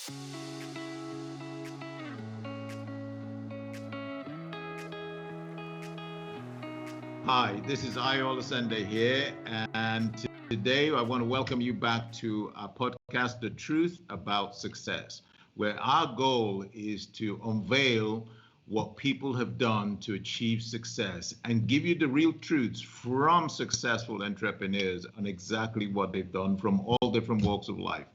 Hi, this is Ayo Olaseinde here, and today I want to welcome you back to our podcast, The Truth About Success, where our goal is to unveil what people have done to achieve success and give you the real truths from successful entrepreneurs on exactly what they've done from all different walks of life.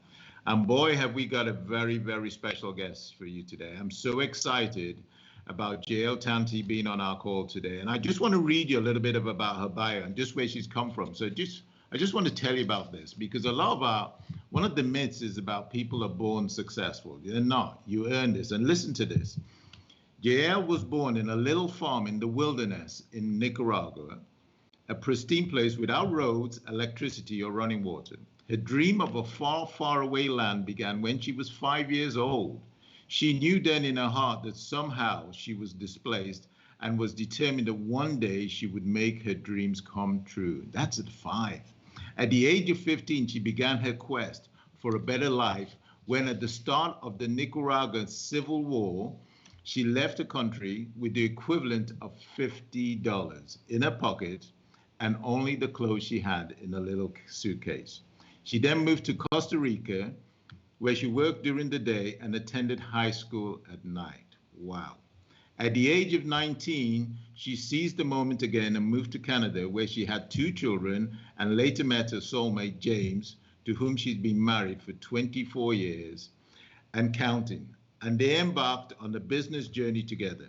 And boy, have we got a very, very special guest for you today. I'm so excited about Jael Tanti being on our call today. And I just want to read you a little bit about her bio and just where she's come from. I just want to tell you about this because one of the myths is about people are born successful. They're not. You earn this. And listen to this. Jael was born in a little farm in the wilderness in Nicaragua, a pristine place without roads, electricity, or running water. Her dream of a far, far away land began when she was 5 years old. She knew then in her heart that somehow she was displaced and was determined that one day she would make her dreams come true. That's at 5. At the age of 15, she began her quest for a better life when at the start of the Nicaraguan Civil War, she left the country with the equivalent of $50 in her pocket and only the clothes she had in a little suitcase. She then moved to Costa Rica, where she worked during the day and attended high school at night. Wow. At the age of 19, she seized the moment again and moved to Canada, where she had 2 children and later met her soulmate, James, to whom she'd been married for 24 years and counting. And they embarked on a business journey together.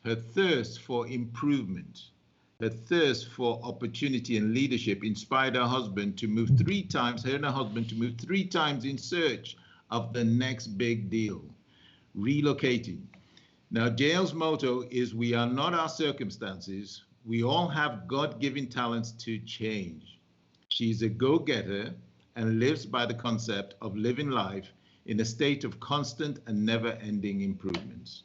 Her thirst for improvement, her thirst for opportunity and leadership inspired her husband to move 3 times, her and her husband to move 3 times in search of the next big deal, relocating. Now, Jael's motto is we are not our circumstances. We all have God-given talents to change. She's a go-getter and lives by the concept of living life in a state of constant and never-ending improvements.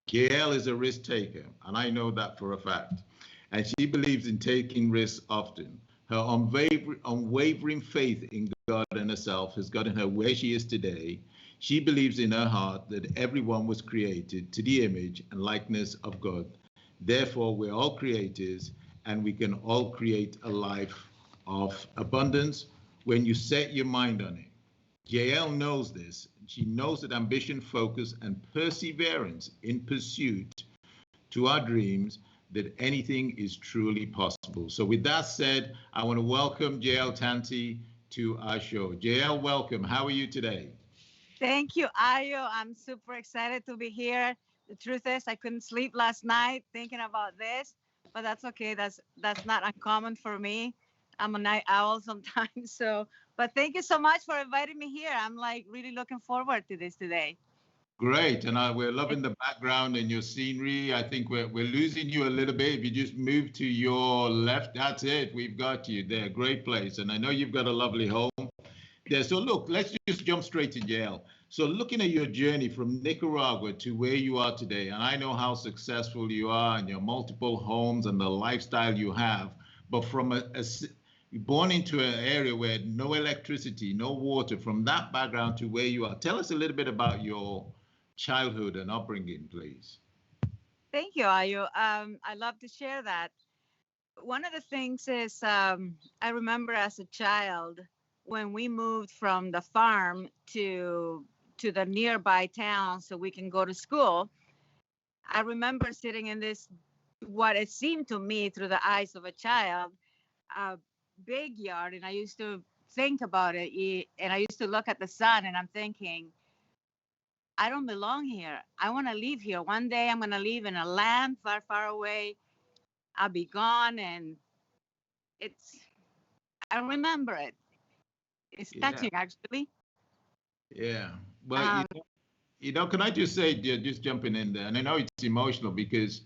Jael is a risk taker, and I know that for a fact. And she believes in taking risks often. Her unwavering faith in God and herself has gotten her where she is today. She believes in her heart that everyone was created to the image and likeness of God. Therefore, we're all creators and we can all create a life of abundance when you set your mind on it. Jael knows this. She knows that ambition, focus, and perseverance in pursuit to our dreams, that anything is truly possible. So with that said, I want to welcome Jael Tanti to our show. Jael, welcome. How are you today? Thank you, Ayo. I'm super excited to be here. The truth is, I couldn't sleep last night thinking about this, but that's okay. That's not uncommon for me. I'm a night owl sometimes. So, but thank you so much for inviting me here. I'm like really looking forward to this today. Great, and we're loving the background and your scenery. I think we're losing you a little bit. If you just move to your left, that's it. We've got you there. Great place, and I know you've got a lovely home there. So look, let's just jump straight to Jael. So looking at your journey from Nicaragua to where you are today, and I know how successful you are and your multiple homes and the lifestyle you have, but from you're born into an area where no electricity, no water, from that background to where you are. Tell us a little bit about your childhood and upbringing, please. Thank you, Ayo. I love to share that. One of the things is I remember as a child when we moved from the farm to the nearby town so we can go to school. I remember sitting in this what it seemed to me through the eyes of a child, a big yard, and I used to think about it, and I used to look at the sun, and I'm thinking, I don't belong here. I want to leave here. One day I'm going to live in a land far, far away. I'll be gone, and it's. I remember it. It's Yeah, touching, actually. yeah. Well, Um, can I just say, just jumping in there, and I know it's emotional because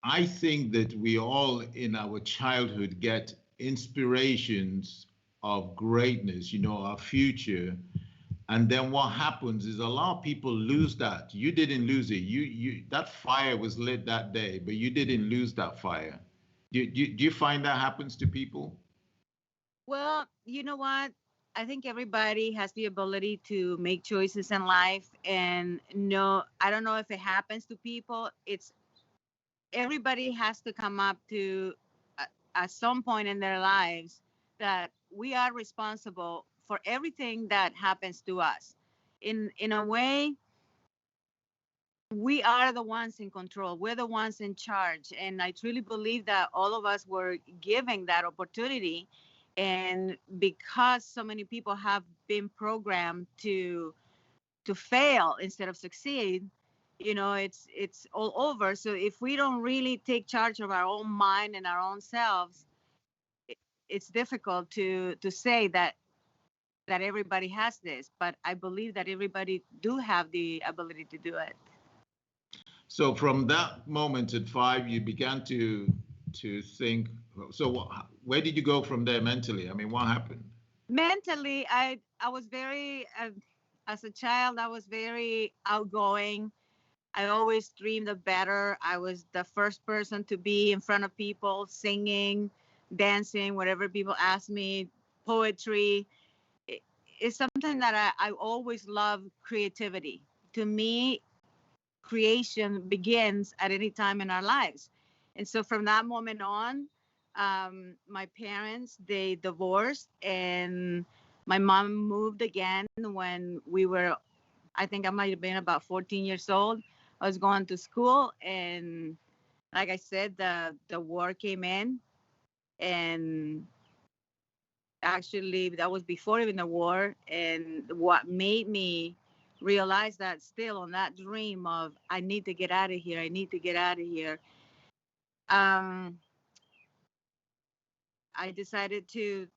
I think that we all in our childhood get inspirations of greatness, our future. And then what happens is a lot of people lose that. You didn't lose it. That fire was lit that day, but you didn't lose that fire. Do you find that happens to people? well, you know what? I think everybody has the ability to make choices in life, and no, I don't know if it happens to people. It's everybody has to come up to at some point in their lives that we are responsible for everything that happens to us. In a way, we are the ones in control. We're the ones in charge, and I truly believe that all of us were given that opportunity. And because so many people have been programmed to fail instead of succeed, it's all over. So if we don't really take charge of our own mind and our own selves, it, it's difficult to say that everybody has this, but I believe that everybody do have the ability to do it. So from that moment at 5, you began to think. So where did you go from there mentally? I mean, what happened? Mentally, I was very as a child, I was very outgoing. I always dreamed of better. I was the first person to be in front of people, singing, dancing, whatever people asked me, poetry. It, it's something that I always love creativity. To me, creation begins at any time in our lives. And so from that moment on, my parents, they divorced, and my mom moved again when we were, I think I might have been about 14 years old. I was going to school, and like I said, the war came in, and actually that was before even the war. And what made me realize that still on that dream of I need to get out of here, I need to get out of here, um, I decided to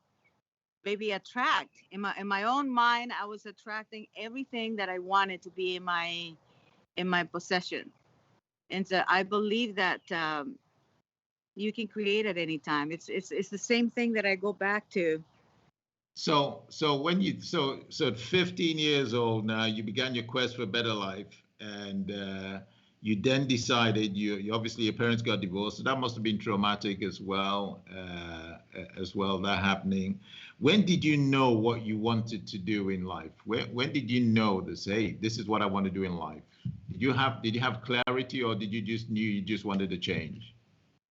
maybe attract in my own mind. I was attracting everything that I wanted to be in my possession. And so I believe that you can create at any time. It's the same thing that I go back to. So when you so at 15 years old now, you began your quest for a better life, and you then decided you obviously your parents got divorced, so that must have been traumatic as well that happening. When did you know what you wanted to do in life? When did you know this? Hey, this is what I want to do in life. Did you have clarity, or did you just knew you just wanted to change?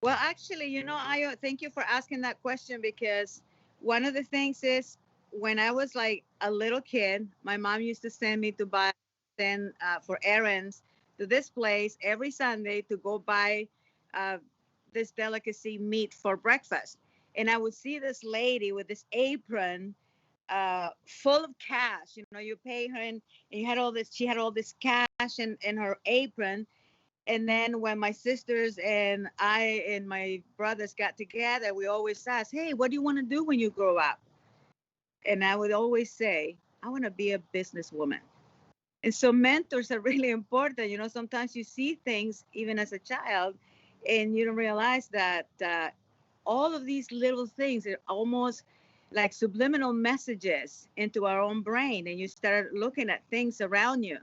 Well, actually, I thank you for asking that question, because one of the things is when I was like a little kid, my mom used to send me to buy then for errands to this place every Sunday to go buy uh, this delicacy meat for breakfast. And I would see this lady with this apron full of cash. You pay her, and you had all this. She had all this cash in her apron. And then when my sisters and I and my brothers got together, we always asked, "Hey, what do you want to do when you grow up?" And I would always say, "I want to be a businesswoman." And so mentors are really important. Sometimes you see things even as a child, and you don't realize that all of these little things are almost like subliminal messages into our own brain, and you start looking at things around you.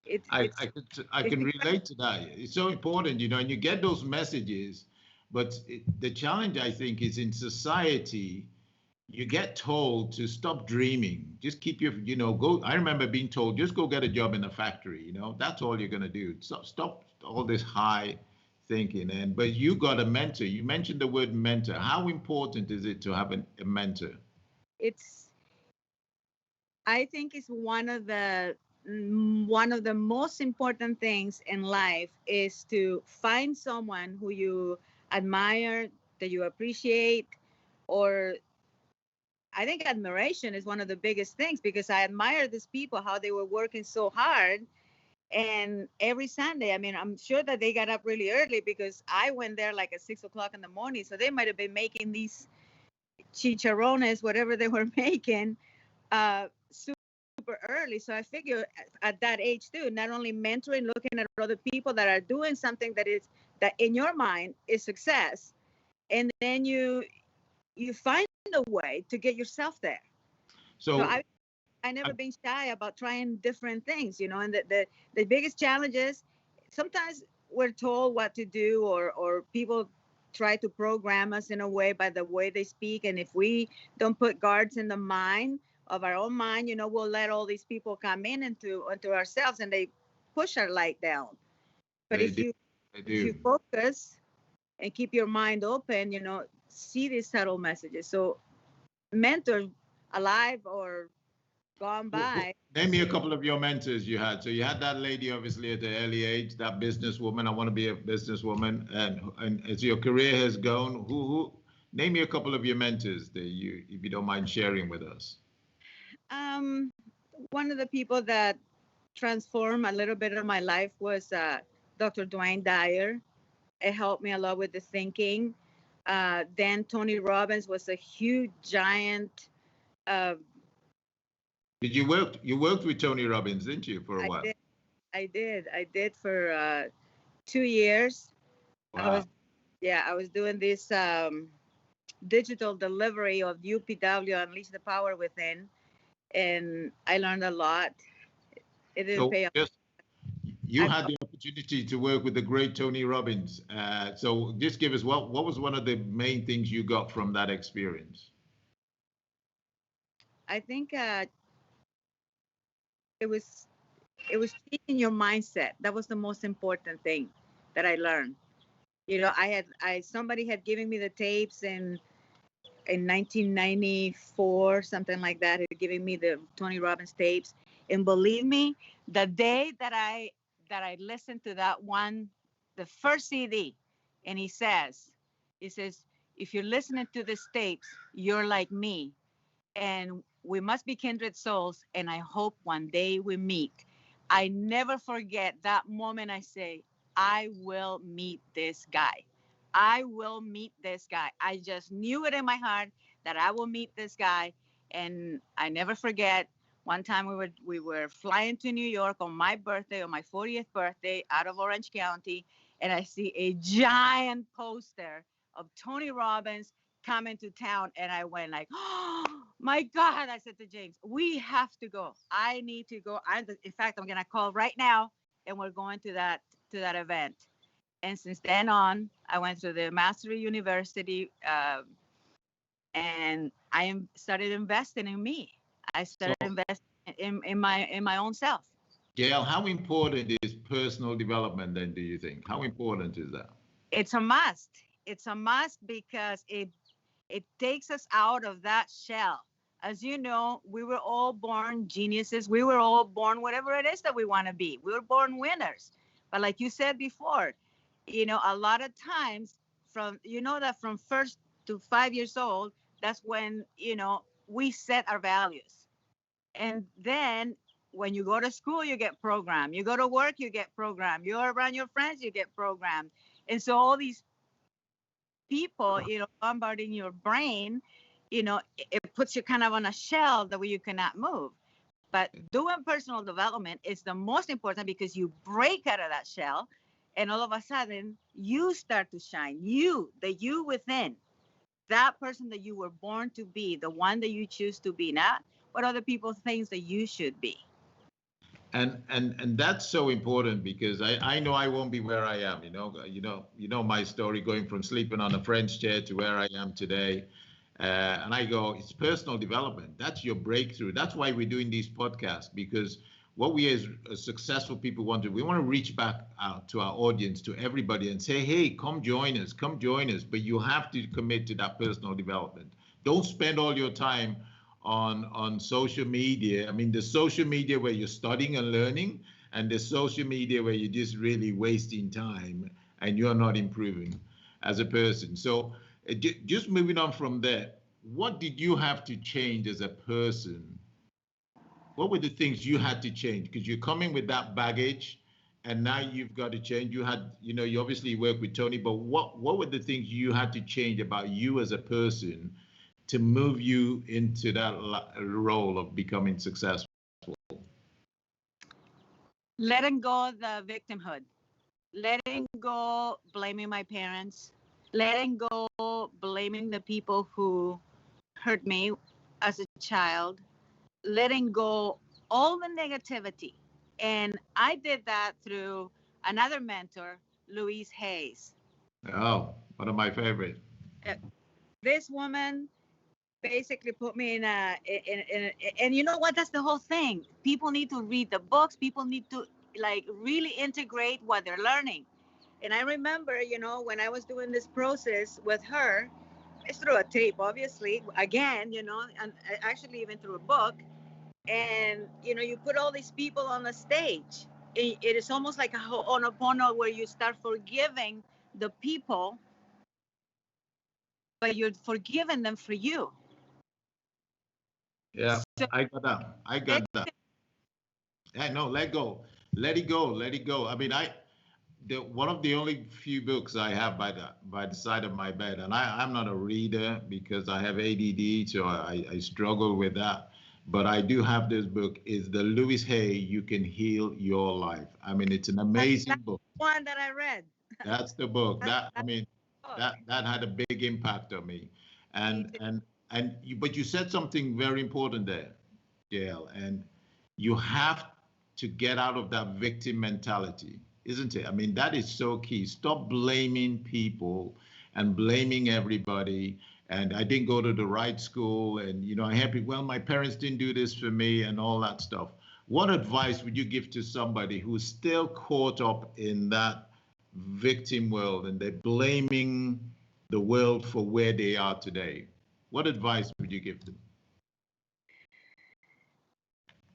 It's I, it's I, could, I it's can incredible. relate to that. It's so important, and you get those messages, but the challenge, I think, is in society, you get told to stop dreaming. Just keep go. I remember being told, just go get a job in a factory, that's all you're going to do. Stop all this high thinking. But you got a mentor. You mentioned the word mentor. How important is it to have a mentor? It's I think it's one of the most important things in life is to find someone who you admire, that you appreciate, or I think admiration is one of the biggest things, because I admire these people how they were working so hard. And every Sunday, I mean, I'm sure that they got up really early, because I went there like at 6 o'clock in the morning. So they might have been making these chicharrones, whatever they were making, super early. So I figure at that age too, not only mentoring, looking at other people that are doing something that in your mind is success, and then you find a way to get yourself there. So So I I, never been shy about trying different things, and the biggest challenge is sometimes we're told what to do, or people try to program us in a way by the way they speak. And if we don't put guards in the mind of our own mind, we'll let all these people come in into ourselves, and they push our light down. But They do. They if you do. focus and keep your mind open, see these subtle messages. So mentors alive or gone by. Name me a couple of your mentors you had. So you had that lady, obviously, at the early age, that businesswoman. I want to be a businesswoman. And as your career has gone, name me a couple of your mentors that if you don't mind sharing with us. One of the people that transformed a little bit of my life was Dr. Dwayne Dyer. It helped me a lot with the thinking. Then Tony Robbins was a huge giant. Did you worked with Tony Robbins, didn't you, for a while? I did for 2 years. Wow. I was doing this digital delivery of UPW, Unleash the Power Within, and I learned a lot. It didn't pay off. You had the opportunity to work with the great Tony Robbins. So just give us what was one of the main things you got from that experience? I think it was changing your mindset. That was the most important thing that I learned. Somebody had given me the tapes in 1994, something like that, had given me the Tony Robbins tapes. And believe me, the day that I listened to that one, the first CD, and he says, if you're listening to these tapes, you're like me, and we must be kindred souls, and I hope one day we meet. I never forget that moment. I say, I will meet this guy. I will meet this guy. I just knew it in my heart that I will meet this guy. And I never forget, one time we were flying to New York on my 40th birthday, out of Orange County, and I see a giant poster of Tony Robbins coming to town, and I went like, oh my God. I said to James, we have to go. I need to go. In fact, I'm gonna call right now, and we're going to that event. And since then on, I went to the Mastery University, and I started investing in me. I started investing in my own self. Jael, how important is personal development then, do you think? How important is that? It's a must. It's a must because it takes us out of that shell. As you know, we were all born geniuses. We were all born whatever it is that we want to be. We were born winners. But like you said before, a lot of times from 1 to 5 years old, that's when, we set our values. And then when you go to school, you get programmed. You go to work, you get programmed. You're around your friends, you get programmed. And so all these people, bombarding your brain, it puts you kind of on a shell that way you cannot move. But doing personal development is the most important because you break out of that shell, and all of a sudden you start to shine. The you within, that person that you were born to be, the one that you choose to be, not what other people think that you should be. And that's so important because I know I won't be where I am. You know my story, going from sleeping on a French chair to where I am today. And I go, it's personal development. That's your breakthrough. That's why we're doing these podcasts, because what we as successful people want to, we want to reach back out to our audience, to everybody, and say, hey, come join us. But you have to commit to that personal development. Don't spend all your time on social media. I mean, the social media where you're studying and learning, and the social media where you're just really wasting time and you're not improving as a person. So just moving on from there, what did you have to change as a person? What were the things you had to change? Because you're coming with that baggage, and now you've got to change. You obviously work with Tony, but what were the things you had to change about you as a person to move you into that role of becoming successful? Letting go of the victimhood, letting go blaming my parents, letting go blaming the people who hurt me as a child, letting go all the negativity. And I did that through another mentor, Louise Hayes. Oh, One of my favorite. Uh, This woman basically put me and you know what? That's the whole thing. People need to read the books. People need to like really integrate what they're learning. And I remember, when I was doing this process with her, it's through a tape, obviously, again, and actually even through a book. And, you put all these people on the stage. It is almost like a ho'oponopono where you start forgiving the people, but you're forgiving them for you. Yeah, So I got that. I got that. Hey, no, let go. Let it go. Let it go. I mean, one of the only few books I have by the side of my bed, and I'm not a reader because I have ADD, so I struggle with that. But I do have this book. Is the Louis Hay You Can Heal Your Life. I mean, it's an amazing that's book. one that I read. That's the book. That's, That I that's mean, the book. that had a big impact on me. Me And too. and and you, but you said something very important there, Gail, and you have to get out of that victim mentality, isn't it? I mean, that is so key. Stop blaming people and blaming everybody. And I didn't go to the right school, and I have people, well, my parents didn't do this for me, and all that stuff. What advice would you give to somebody who's still caught up in that victim world and they're blaming the world for where they are today? What advice would you give them?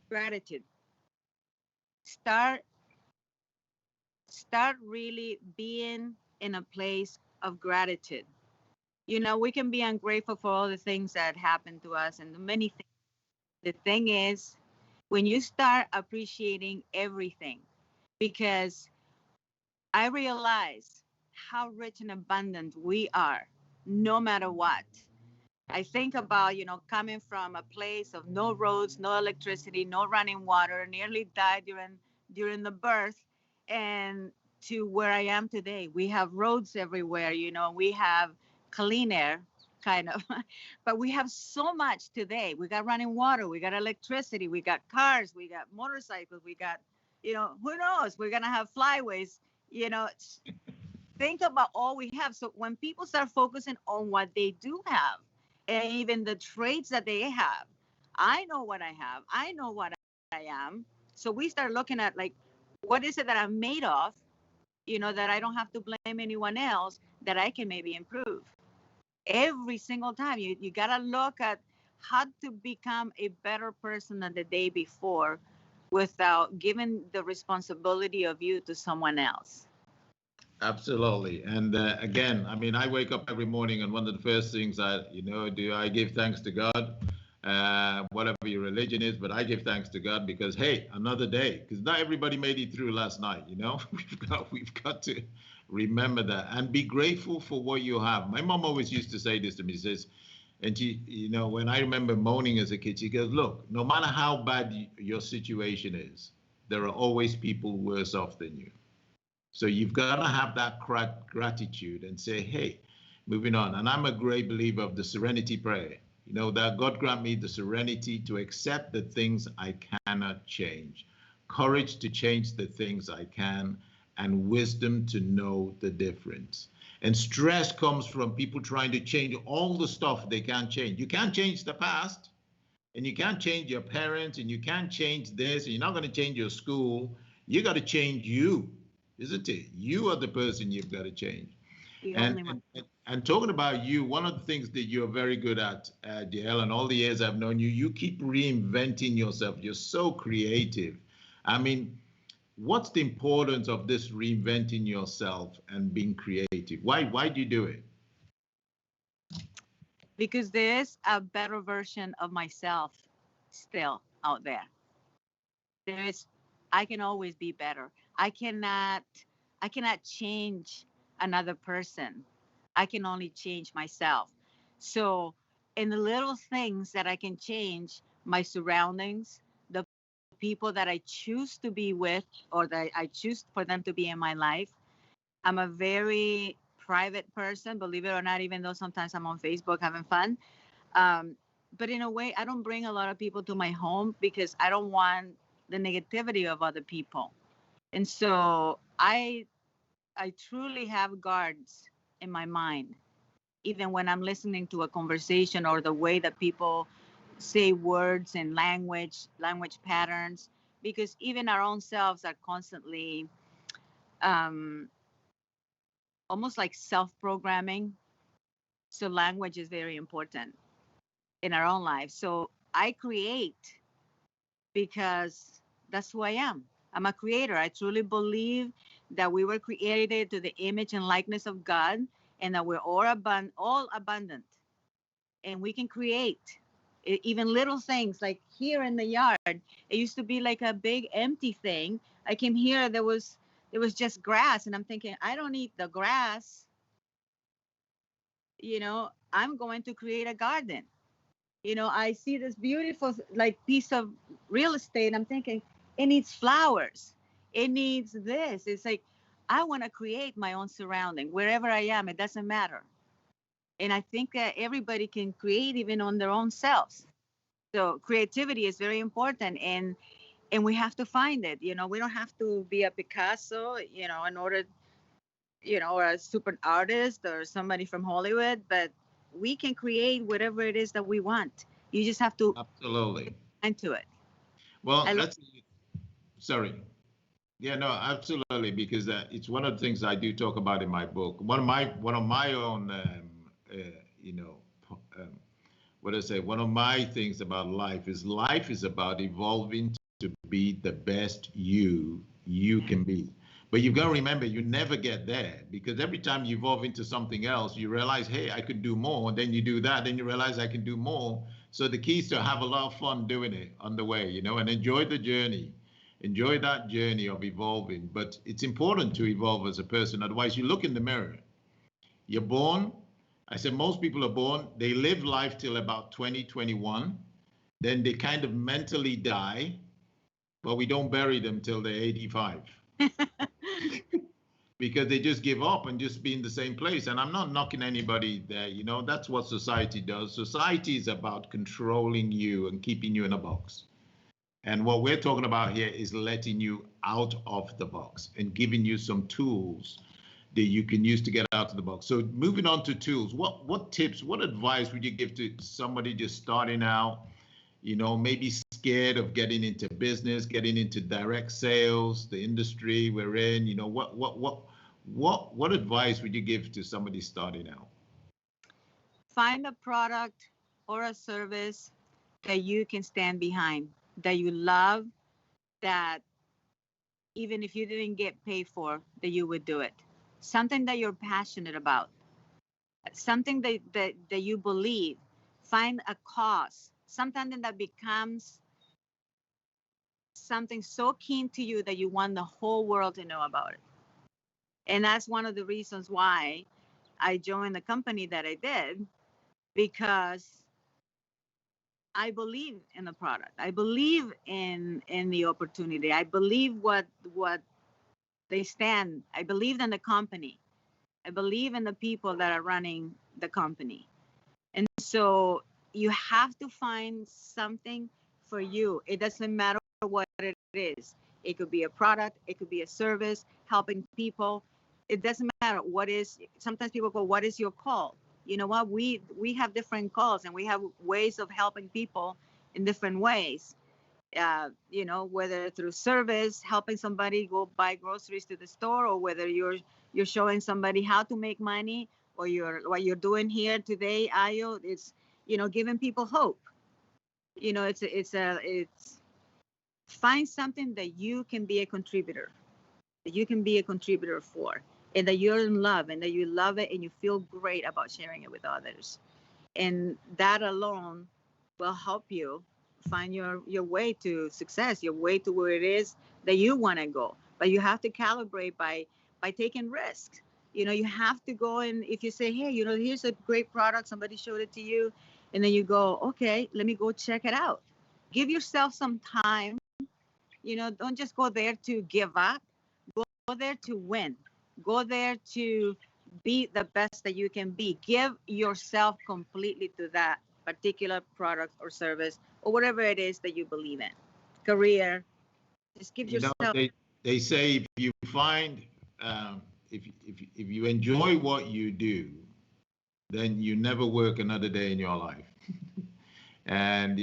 Gratitude. Start start really being in a place of gratitude. We can be ungrateful for all the things that happen to us and the many things. The thing is, when you start appreciating everything, because I realize how rich and abundant we are, no matter what. I think about, coming from a place of no roads, no electricity, no running water, nearly died during the birth, and to where I am today. We have roads everywhere, we have clean air, kind of, but we have so much today. We got running water, we got electricity, we got cars, we got motorcycles, we got, who knows? We're gonna have flyways, you know. Think about all we have. So when people start focusing on what they do have, and even the traits that they have, I know what I have, I know what I am. So we start looking at like, what is it that I'm made of, that I don't have to blame anyone else, that I can maybe improve. Every single time you got to look at how to become a better person than the day before without giving the responsibility of you to someone else. Absolutely. And again, I mean, I wake up every morning, and one of the first things do I give thanks to God, whatever your religion is, but I give thanks to God because, hey, another day, because not everybody made it through last night, we've got to remember that and be grateful for what you have. My mom always used to say this to me, says, and she, when I remember moaning as a kid, she goes, look, no matter how bad your situation is, there are always people worse off than you. So you've got to have that gratitude and say, hey, moving on. And I'm a great believer of the serenity prayer, that God grant me the serenity to accept the things I cannot change, courage to change the things I can, and wisdom to know the difference. And stress comes from people trying to change all the stuff they can't change. You can't change the past, and you can't change your parents, and you can't change this, and you're not going to change your school. You got to change you, isn't it? You are the person you've got to change. The And only one. and talking about you, one of the things that you're very good at, Jael, and all the years I've known you, you keep reinventing yourself. You're so creative. I mean, what's the importance of this reinventing yourself and being creative? Why do you do it? Because there is a better version of myself still out there. There is, I can always be better. I cannot change another person. I can only change myself. So in the little things that I can change, my surroundings, the people that I choose to be with or that I choose for them to be in my life. I'm a very private person, believe it or not, even though sometimes I'm on Facebook having fun. Um, but in a way, I don't bring a lot of people to my home because I don't want the negativity of other people. And so I truly have guards in my mind, even when I'm listening to a conversation or the way that people say words and language patterns, because even our own selves are constantly um, almost like self-programming. So language is very important in our own life. So I create because that's who I am. I'm a creator. I truly believe that we were created to the image and likeness of God, and that we're all abundant, and we can create even little things like here in the yard. It used to be like a big empty thing. I came here, there was just grass, and I'm thinking, I don't need the grass. I'm going to create a garden. I see this beautiful like piece of real estate. I'm thinking it needs flowers. It needs this. It's like I want to create my own surrounding wherever I am. It doesn't matter. And I think that everybody can create even on their own selves. So creativity is very important, and we have to find it. We don't have to be a Picasso, in order, or a super artist or somebody from Hollywood, but we can create whatever it is that we want. You just have to Absolutely. into it. Well, I love. that's sorry. Yeah, no, absolutely, because it's one of the things I do talk about in my book. One of my own, uh, you know, um, what I say. One of my things about life is about evolving to be the best you can be. But you've got to remember, you never get there because every time you evolve into something else, you realize, hey, I could do more. Then you do that, then you realize I can do more. So the key is to have a lot of fun doing it on the way, and enjoy the journey. Enjoy that journey of evolving. But it's important to evolve as a person. Otherwise, you look in the mirror. You're born. I said most people are born. They live life till about 20, 21. Then they kind of mentally die, but we don't bury them till they're 85 because they just give up and just be in the same place. And I'm not knocking anybody there. That's what society does. Society is about controlling you and keeping you in a box. And what we're talking about here is letting you out of the box and giving you some tools that you can use to get out of the box. So moving on to tools, what tips, what advice would you give to somebody just starting out, maybe scared of getting into business, getting into direct sales, the industry we're in, what advice would you give to somebody starting out? Find a product or a service that you can stand behind, that you love, that even if you didn't get paid for, that you would do it. Something that you're passionate about, something that you believe. Find a cause, something that becomes something so keen to you that you want the whole world to know about it. And that's one of the reasons why I joined the company that I did, because I believe in the product. I believe in the opportunity. I believe what they stand. I believe in the company. I believe in the people that are running the company. And so you have to find something for you. It doesn't matter what it is. It could be a product, it could be a service, helping people. It doesn't matter what is. Sometimes people go, what is your call? You know what? We have different calls, and we have ways of helping people in different ways. Whether through service, helping somebody go buy groceries to the store, or whether you're showing somebody how to make money, or what you're doing here today, Ayo, it's giving people hope. It's find something that you can be a contributor, for, and that you're in love, and that you love it, and you feel great about sharing it with others, and that alone will help you find your way to success, your way to where it is that you want to go. But you have to calibrate by taking risks. You have to go, and if you say, hey, here's a great product, somebody showed it to you, and then you go, okay, let me go check it out. Give yourself some time. Don't just go there to give up. Go there to win. Go there to be the best that you can be. Give yourself completely to that particular product or service, or whatever it is that you believe in. Career. Just give yourself. They say if you find if you enjoy what you do, then you never work another day in your life. And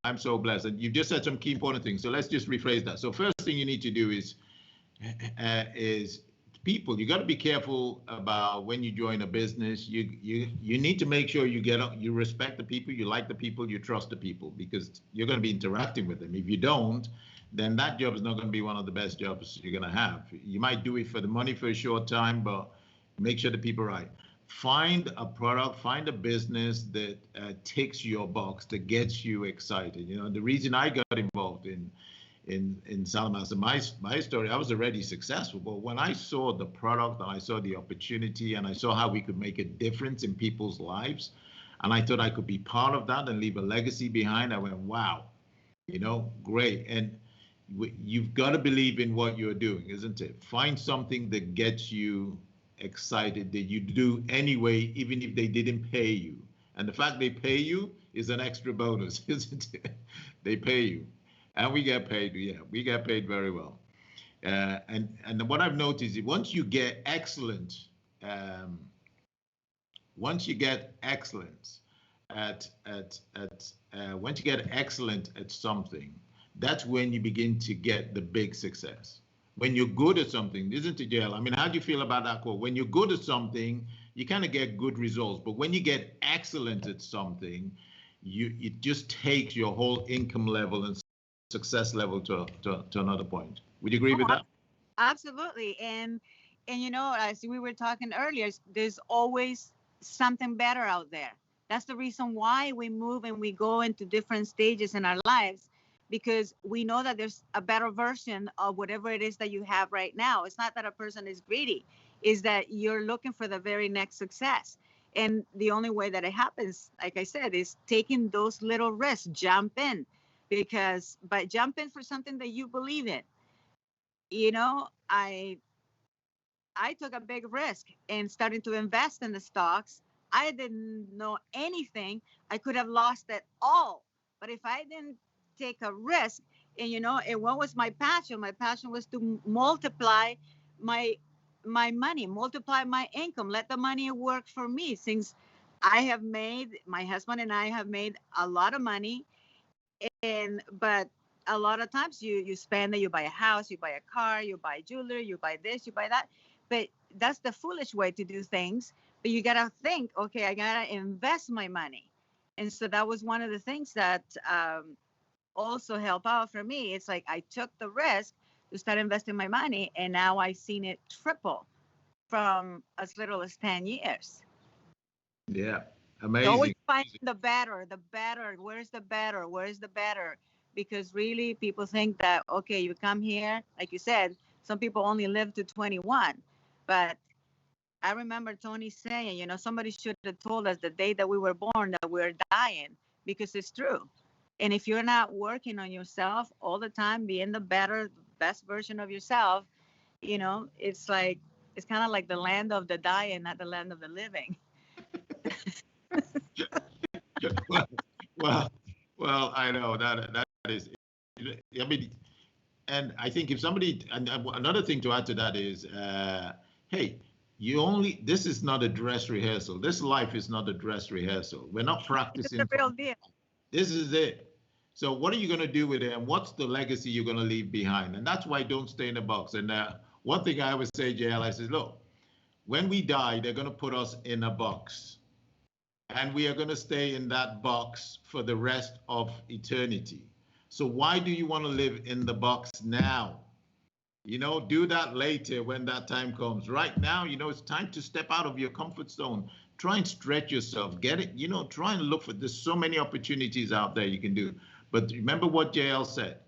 I'm so blessed. And you've just said some key important things. So let's just rephrase that. So first thing you need to do is people. You got to be careful about when you join a business. You need to make sure you respect the people, you like the people, you trust the people, because you're going to be interacting with them. If you don't, then that job is not going to be one of the best jobs you're going to have. You might do it for the money for a short time, but make sure the people are right. Find a product, find a business that ticks your box, that gets you excited. The reason I got involved in Salamaster, my story, I was already successful, but when I saw the product and I saw the opportunity and I saw how we could make a difference in people's lives, and I thought I could be part of that and leave a legacy behind, I went, wow, great. And you've got to believe in what you're doing, isn't it? Find something that gets you excited, that you do anyway, even if they didn't pay you. And the fact they pay you is an extra bonus, isn't it? They pay you. And we get paid, we get paid very well. And what I've noticed is once you get excellent, once you get excellent at something, that's when you begin to get the big success. When you're good at something, isn't it, Jael? I mean, how do you feel about that quote? When you're good at something, you kind of get good results. But when you get excellent at something, it just takes your whole income level and success level to another point. Would you agree with that? Absolutely. And as we were talking earlier, there's always something better out there. That's the reason why we move and we go into different stages in our lives, because we know that there's a better version of whatever it is that you have right now. It's not that a person is greedy, is that you're looking for the very next success. And the only way that it happens, like I said, is taking those little risks, jump in, because by jumping for something that you believe in, I took a big risk in starting to invest in the stocks. I didn't know anything. I could have lost it all. But if I didn't take a risk, and what was my passion? My passion was to multiply my money, multiply my income, let the money work for me. Since my husband and I have made a lot of money, but a lot of times you spend it, you buy a house, you buy a car, you buy jewelry, you buy this, you buy that. But that's the foolish way to do things. But you got to think, okay, I got to invest my money. And so that was one of the things that also helped out for me. It's like I took the risk to start investing my money, and now I've seen it triple from as little as 10 years. Yeah, amazing. So always find the better, where's the better? Because really people think that, okay, you come here, like you said, some people only live to 21. But I remember Tony saying, somebody should have told us the day that we were born that we're dying, because it's true. And if you're not working on yourself all the time, being the best version of yourself, it's kind of like the land of the dying, not the land of the living. well, I know that is, I mean, and I think if somebody, and another thing to add to that is, hey, this is not a dress rehearsal. This life is not a dress rehearsal. We're not practicing. It's the real deal. This is it. So what are you going to do with it? And what's the legacy you're going to leave behind? And that's why don't stay in a box. And one thing I always say, Jael, I says, look, when we die, they're going to put us in a box. And we are going to stay in that box for the rest of eternity. So why do you want to live in the box now? Do that later when that time comes. Right now, it's time to step out of your comfort zone. Try and stretch yourself. Get it, try and look there's so many opportunities out there you can do. But remember what Jael said.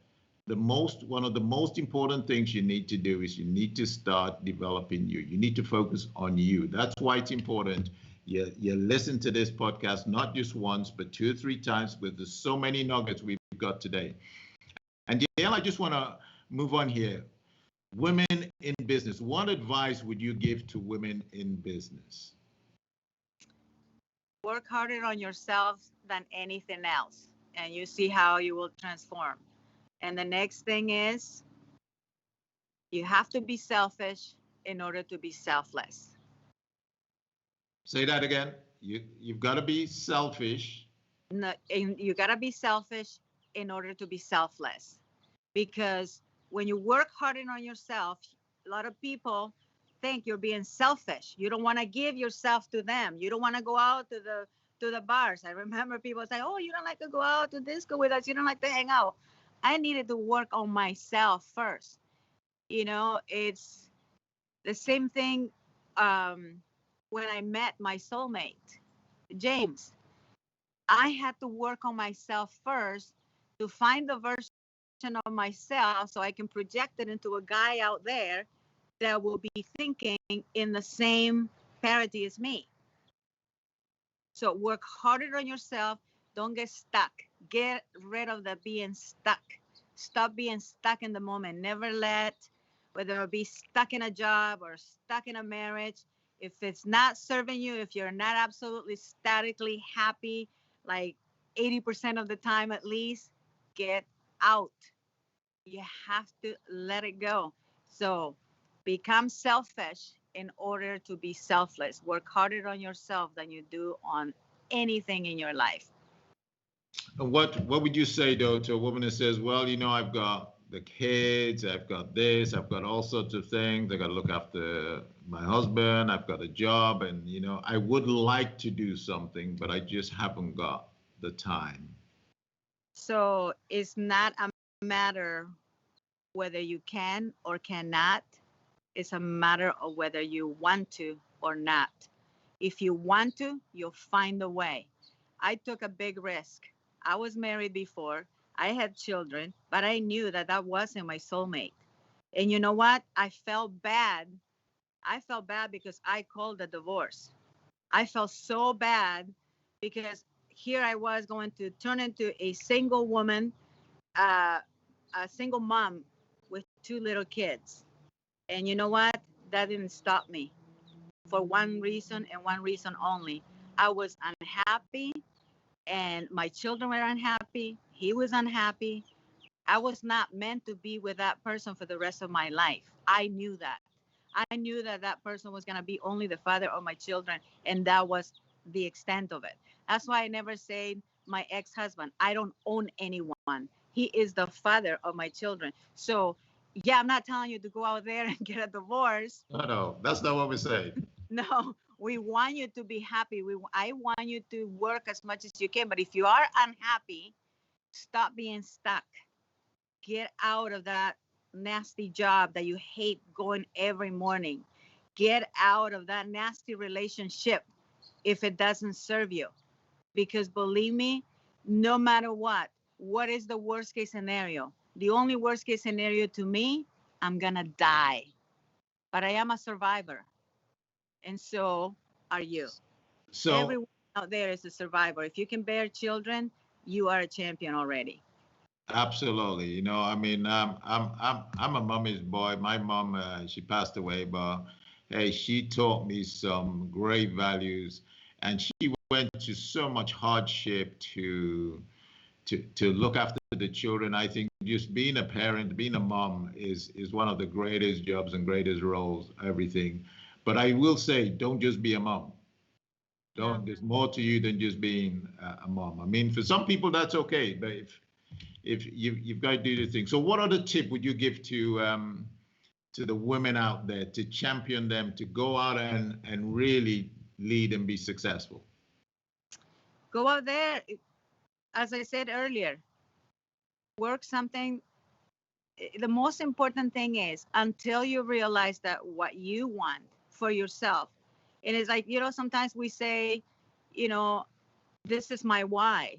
One of the most important things you need to do is you need to start developing you. You need to focus on you. That's why it's important. You listen to this podcast, not just once, but 2 or 3 times, because there's so many nuggets we've got today. And Jael, I just want to move on here. Women in business, what advice would you give to women in business? Work harder on yourself than anything else, and you see how you will transform. And the next thing is, you have to be selfish, in order to be selfless. Say that again. You've got to be selfish. No, and you got to be selfish in order to be selfless. Because when you work harder on yourself, a lot of people think you're being selfish. You don't want to give yourself to them. You don't want to go out to the bars. I remember people say, "Oh, you don't like to go out to disco with us. You don't like to hang out." I needed to work on myself first. It's the same thing when I met my soulmate, James. I had to work on myself first to find the version of myself so I can project it into a guy out there that will be thinking in the same parity as me. So work harder on yourself. Don't get stuck. Get rid of the being stuck. Stop being stuck in the moment. Never let, whether it be stuck in a job or stuck in a marriage, if it's not serving you, if you're not absolutely statically happy, like 80% of the time at least, get out. You have to let it go. So become selfish in order to be selfless. Work harder on yourself than you do on anything in your life. And what would you say though to a woman that says, well, I've got the kids, I've got this, I've got all sorts of things, I got to look after my husband, I've got a job, and I would like to do something, but I just haven't got the time. So it's not a matter whether you can or cannot. It's a matter of whether you want to or not. If you want to, you'll find a way. I took a big risk. I was married before. I had children, but I knew that that wasn't my soulmate. And you know what? I felt bad. I felt bad because I called a divorce. I felt so bad because here I was going to turn into a single woman, a single mom with two little kids. And you know what? That didn't stop me for one reason and one reason only. I was unhappy and my children were unhappy. He was unhappy. I was not meant to be with that person for the rest of my life. I knew that. I knew that that person was going to be only the father of my children, and that was the extent of it. That's why I never say my ex-husband. I don't own anyone. He is the father of my children. So, yeah, I'm not telling you to go out there and get a divorce. No, that's not what we say. No, we want you to be happy. I want you to work as much as you can. But if you are unhappy, stop being stuck. Get out of that nasty job that you hate going every morning. Get out of that nasty relationship if it doesn't serve you. Because believe me, no matter what is the worst case scenario? The only worst case scenario to me, I'm going to die. But I am a survivor. And so are you. So everyone out there is a survivor. If you can bear children, you are a champion already. absolutely, I'm a mommy's boy. My mom, she passed away, but hey, she taught me some great values, and she went to so much hardship to look after the children. I think just being a parent, being a mom is one of the greatest jobs and greatest roles, everything. But I will say, don't just be a mom. Don't. There's more to you than just being a mom. I mean, for some people that's okay, but if you've got to do the thing. So, what other tip would you give to the women out there to champion them to go out and really lead and be successful? Go out there, as I said earlier, work something. The most important thing is until you realize that what you want for yourself. And it's like, sometimes we say, you know, this is my why.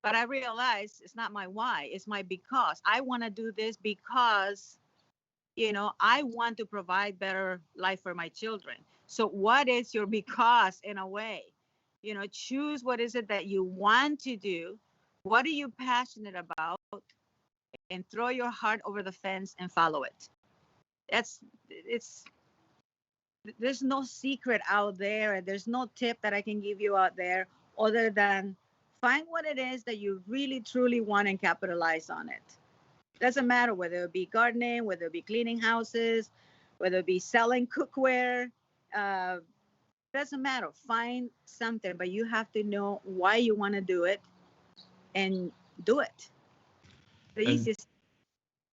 But I realize it's not my why, it's my because. I want to do this because, I want to provide better life for my children. So what is your because in a way? Choose what is it that you want to do. What are you passionate about? And throw your heart over the fence and follow it. It's there's no secret out there, and there's no tip that I can give you out there other than find what it is that you really truly want and capitalize on it. Doesn't matter whether it be gardening, whether it be cleaning houses, whether it be selling cookware, uh, doesn't matter. Find something, but you have to know why you want to do it and do it. The And easiest.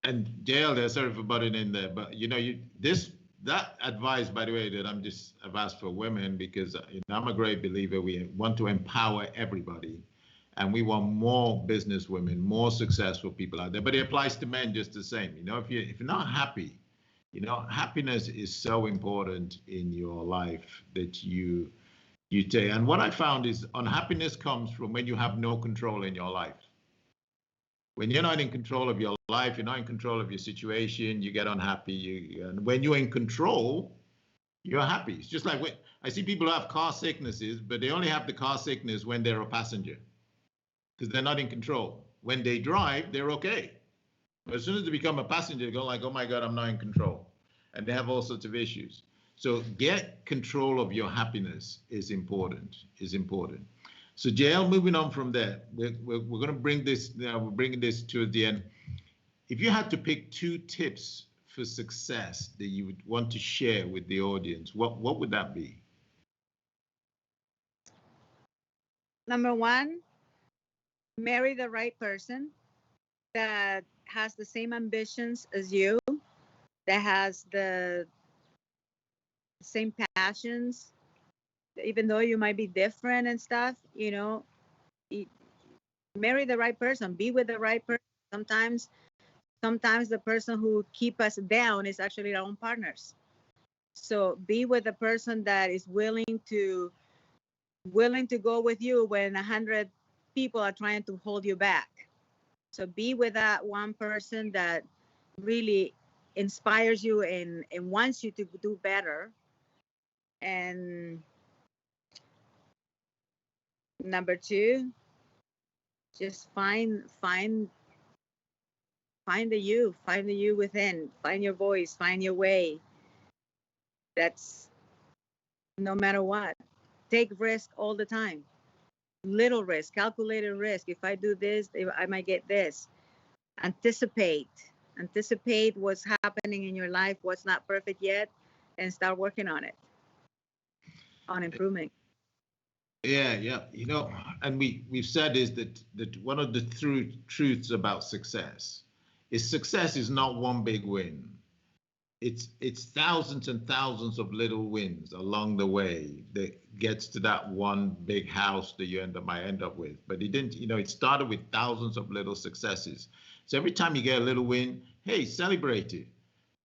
and Jael, there, sorry for butting in there, but you know, that advice, by the way, that I've asked for women because I'm a great believer. We want to empower everybody, and we want more business women, more successful people out there. But it applies to men just the same. You know, if you're not happy, you know, happiness is so important in your life that you take. And what I found is unhappiness comes from when you have no control in your life. When you're not in control of your life, you're not in control of your situation, you get unhappy. And when you're in control, you're happy. It's just like when I see people who have car sicknesses, but they only have the car sickness when they're a passenger because they're not in control. When they drive, they're okay. But as soon as they become a passenger, they go like, oh my God, I'm not in control. And they have all sorts of issues. So get control of your happiness is important, So Jael, moving on from there, we're going to bring this, we're bringing this to the end. If you had to pick 2 tips for success that you would want to share with the audience, what would that be? Number one, marry the right person that has the same ambitions as you, that has the same passions, even though you might be different and stuff, marry the right person, be with the right person. Sometimes the person who keep us down is actually our own partners. So be with the person that is willing to go with you when 100 people are trying to hold you back. So be with that one person that really inspires you and wants you to do better. And number 2, just find the you within, find your voice, find your way. That's no matter what. Take risk all the time. Little risk, calculated risk. If I do this, I might get this. Anticipate what's happening in your life, what's not perfect yet, and start working on it, on improvement. Yeah. You know, and we've said is that one of the truths about success is not one big win. It's thousands and thousands of little wins along the way that gets to that one big house that you might end up with. But it didn't, you know, it started with thousands of little successes. So every time you get a little win, hey, celebrate it.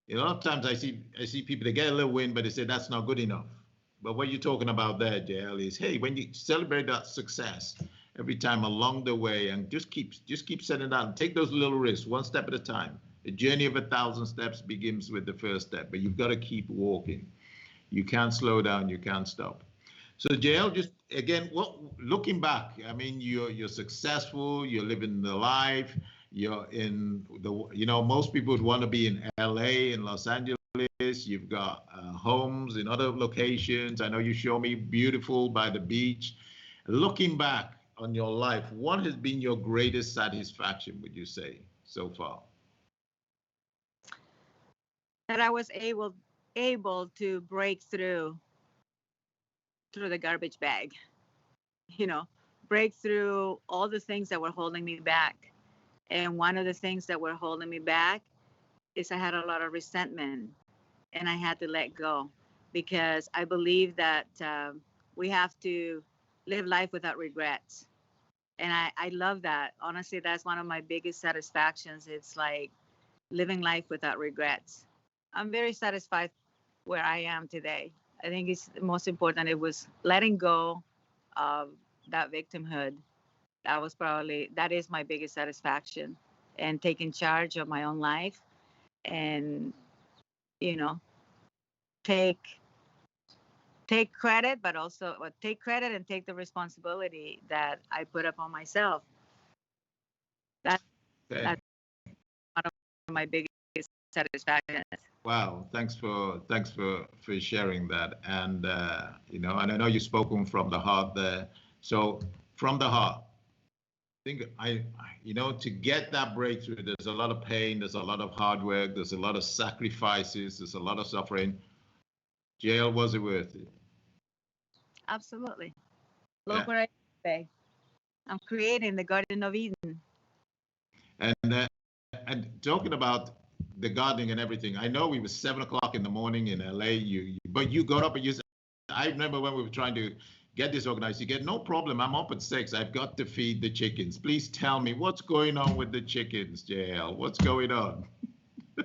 You know, a lot of times I see people, they get a little win, but they say that's not good enough. But what you're talking about there, Jael, is hey, when you celebrate that success every time along the way, and just keep setting out and take those little risks one step at a time. The journey of 1,000 steps begins with the first step, but you've got to keep walking. You can't slow down. You can't stop. So Jael, just again, looking back, I mean, you're successful. You're living the life. You're in the, you know, most people would want to be in LA, in Los Angeles. You've got homes in other locations. I know you show me beautiful by the beach. Looking back on your life, what has been your greatest satisfaction, would you say, so far? That I was able to break through the garbage bag, break through all the things that were holding me back. And one of the things that were holding me back is I had a lot of resentment, and I had to let go, because I believe that we have to live life without regrets. And I love that. Honestly, that's one of my biggest satisfactions. It's like living life without regrets. I'm very satisfied where I am today. I think it's most important. It was letting go of that victimhood. That is my biggest satisfaction, and taking charge of my own life, and, you know, take credit, but also take credit and take the responsibility that I put up on myself. That, Okay. that's one of my biggest satisfactions. Wow, thanks for sharing that. And you know, and I know you've spoken from the heart there. So from the heart, think to get that breakthrough, there's a lot of pain, there's a lot of hard work, there's a lot of sacrifices, there's a lot of suffering. Jael, was it worth it? Absolutely. Yeah. Look where I am today. I'm creating the Garden of Eden. And talking about the gardening and everything, I know it was 7 o'clock in the morning in LA. But you got up and you said, I remember when we were trying to get this organized. You get, no problem. I'm up at 6. I've got to feed the chickens. Please tell me what's going on with the chickens, Jael. What's going on?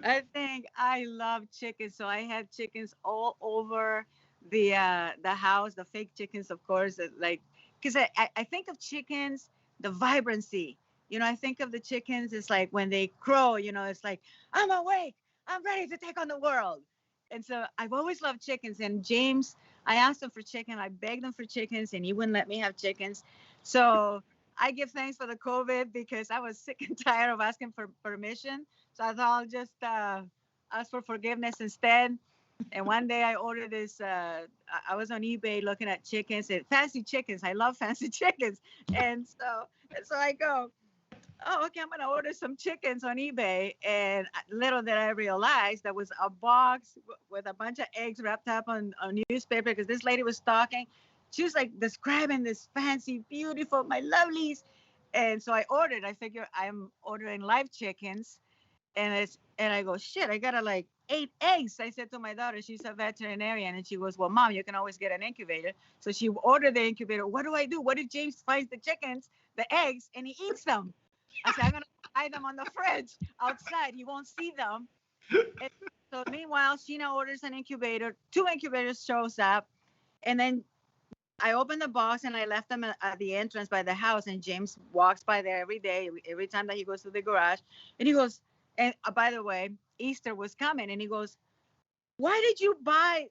I think I love chickens, so I have chickens all over the house. The fake chickens, of course, because I think of chickens, the vibrancy. I think of the chickens. It's like when they crow. It's like, I'm awake. I'm ready to take on the world. And so I've always loved chickens. And James, I asked him for chicken. I begged him for chickens, and he wouldn't let me have chickens. So I give thanks for the COVID because I was sick and tired of asking for permission. So I thought I'll just ask for forgiveness instead. And one day I ordered this. I was on eBay looking at chickens and fancy chickens. I love fancy chickens. And so I go, oh, okay, I'm going to order some chickens on eBay. And little did I realize there was a box with a bunch of eggs wrapped up on newspaper because this lady was talking. She was like describing this fancy, beautiful, my lovelies. And so I ordered. I figure I'm ordering live chickens. And I go, shit, I got like 8 eggs. I said to my daughter, she's a veterinarian, and she goes, well, Mom, you can always get an incubator. So she ordered the incubator. What do I do? What if James finds the chickens, the eggs, and he eats them? I said, I'm going to hide them on the fridge outside. He won't see them. And so meanwhile, Sheena orders an incubator. 2 incubators shows up. And then I opened the box and I left them at the entrance by the house. And James walks by there every day, every time that he goes to the garage. And he goes, and by the way, Easter was coming. And he goes, why did you buy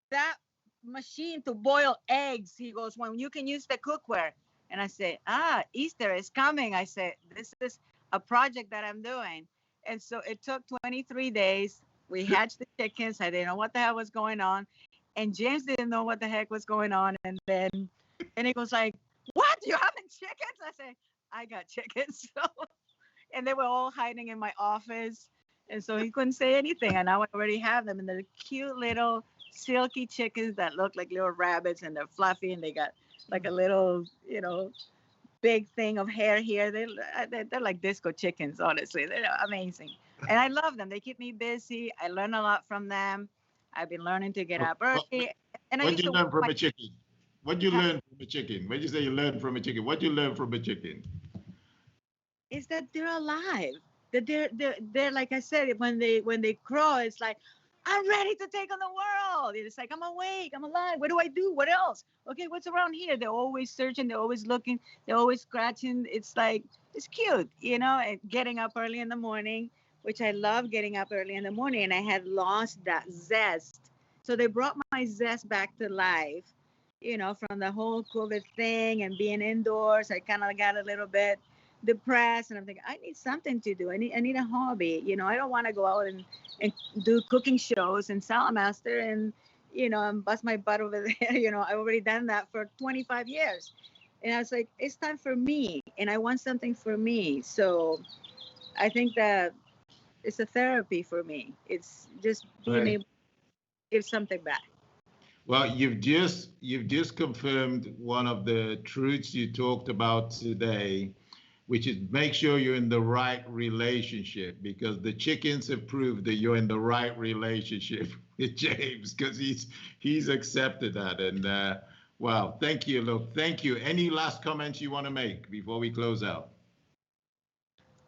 that machine to boil eggs? He goes, when you can use the cookware. And I said, Easter is coming. I said, this is a project that I'm doing. And so it took 23 days. We hatched the chickens. I didn't know what the hell was going on. And James didn't know what the heck was going on. And he goes like, what? You having chickens? I said, I got chickens. And they were all hiding in my office. And so he couldn't say anything. And now I already have them. And they're cute little silky chickens that look like little rabbits. And they're fluffy. And they got like a little, big thing of hair here. They're like disco chickens, honestly. They're amazing. And I love them. They keep me busy. I learn a lot from them. I've been learning to get up early. And what did you learn from a chicken? What did you learn from a chicken? When you say you learned from a chicken, what did you learn from a chicken? Is that they're alive. That they're like I said, when they crow, it's like, I'm ready to take on the world. It's like, I'm awake, I'm alive. What do I do? What else? Okay, what's around here? They're always searching, they're always looking, they're always scratching. It's like, it's cute, and getting up early in the morning, which I love getting up early in the morning, and I had lost that zest. So they brought my zest back to life, from the whole COVID thing and being indoors. I kind of got a little bit depressed, and I'm thinking, I need something to do. I need a hobby. I don't want to go out and do cooking shows and Salamaster and bust my butt over there. I've already done that for 25 years. And I was like, it's time for me, and I want something for me. So I think that it's a therapy for me. It's just being able to give something back. Well, you've just confirmed one of the truths you talked about today, which is make sure you're in the right relationship, because the chickens have proved that you're in the right relationship with James, because he's accepted that. And wow, thank you. Look, thank you. Any last comments you want to make before we close out?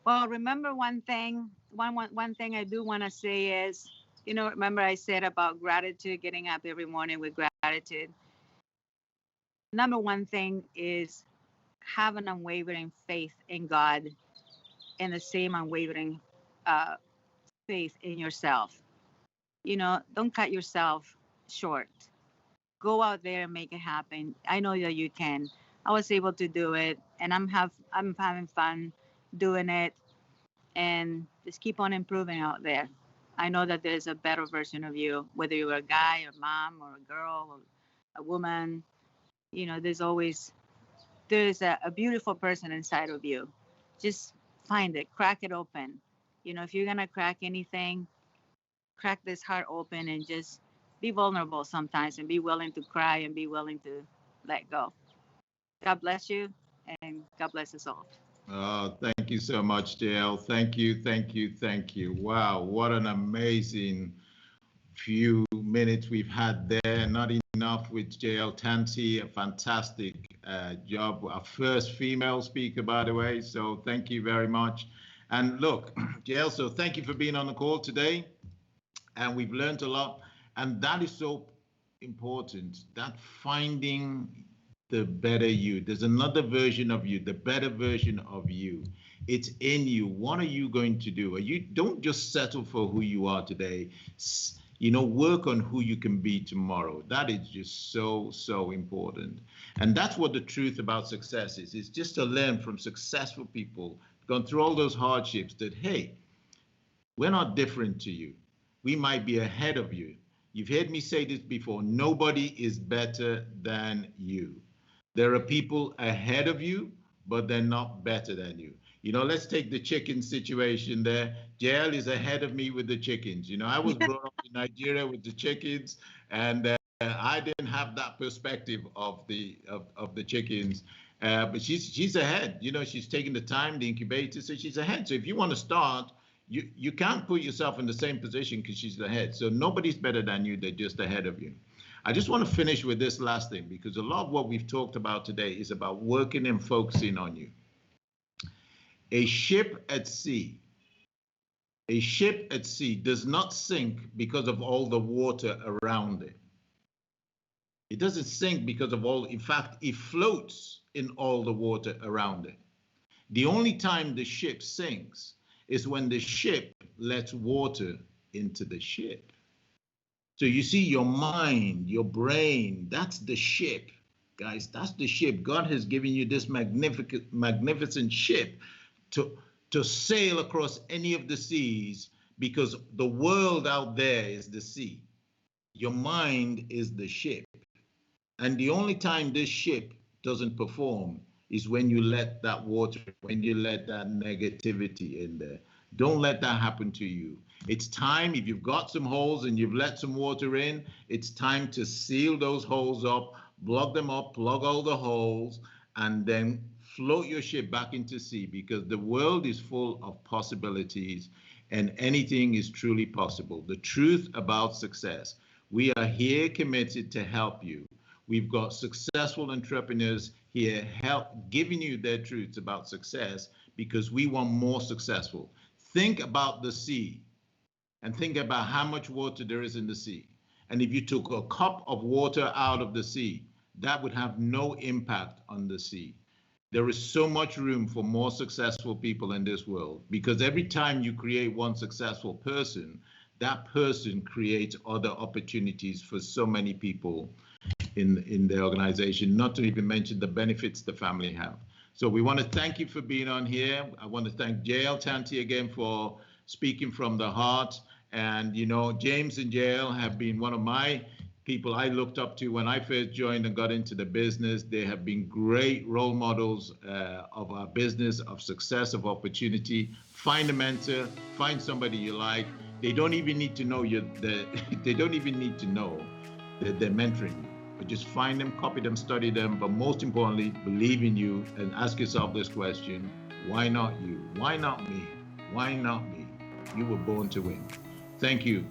Well, remember one thing. One thing I do want to say is, remember I said about gratitude, getting up every morning with gratitude. Number one thing is have an unwavering faith in God and the same unwavering faith in yourself. Don't cut yourself short. Go out there and make it happen. I know that you can. I was able to do it, and I'm having fun doing it, and just keep on improving out there. I know that there's a better version of you, whether you're a guy or mom or a girl or a woman. There's always there's a beautiful person inside of you. Just find it, crack it open. You know, if you're gonna crack anything, crack this heart open and just be vulnerable sometimes and be willing to cry and be willing to let go. God bless you and God bless us all. Oh, thank you so much, Jael. Thank you, thank you, thank you. Wow, what an amazing few minutes we've had there. Not enough with Jael Tanti, a fantastic job. Our first female speaker, by the way. So thank you very much. And look, Jael, so thank you for being on the call today. And we've learned a lot. And that is so important, that finding the better you. There's another version of you, the better version of you. It's in you. What are you going to do? You don't just settle for who you are today. Work on who you can be tomorrow. That is just so, so important. And that's what the truth about success is. It's just to learn from successful people, gone through all those hardships, that, hey, we're not different to you. We might be ahead of you. You've heard me say this before. Nobody is better than you. There are people ahead of you, but they're not better than you. Let's take the chicken situation there. Jael is ahead of me with the chickens. I was brought up in Nigeria with the chickens, and I didn't have that perspective of the chickens. But she's ahead. She's taking the time, the incubator, so she's ahead. So if you want to start, you can't put yourself in the same position because she's ahead. So nobody's better than you. They're just ahead of you. I just want to finish with this last thing, because a lot of what we've talked about today is about working and focusing on you. A ship at sea does not sink because of all the water around it. It doesn't sink because of in fact, it floats in all the water around it. The only time the ship sinks is when the ship lets water into the ship. So you see, your mind, your brain, that's the ship, guys. That's the ship. God has given you this magnificent ship to sail across any of the seas, because the world out there is the sea. Your mind is the ship. And the only time this ship doesn't perform is when you let that water, when you let that negativity in there. Don't let that happen to you. It's time, if you've got some holes and you've let some water in, it's time to seal those holes up, plug them up, plug all the holes, and then float your ship back into sea, because the world is full of possibilities and anything is truly possible. The truth about success. We are here committed to help you. We've got successful entrepreneurs here giving you their truths about success, because we want more successful. Think about the sea and think about how much water there is in the sea. And if you took a cup of water out of the sea, that would have no impact on the sea. There is so much room for more successful people in this world, because every time you create one successful person, that person creates other opportunities for so many people in the organization, not to even mention the benefits the family have. So we want to thank you for being on here. I want to thank Jael Tanti again for speaking from the heart. And, James and Jael have been one of my people I looked up to when I first joined and got into the business. They have been great role models of our business, of success, of opportunity. Find a mentor, find somebody you like. They don't even need to know they don't even need to know that they're mentoring you. But just find them, copy them, study them, but most importantly, believe in you and ask yourself this question: why not you? Why not me? Why not me? You were born to win. Thank you.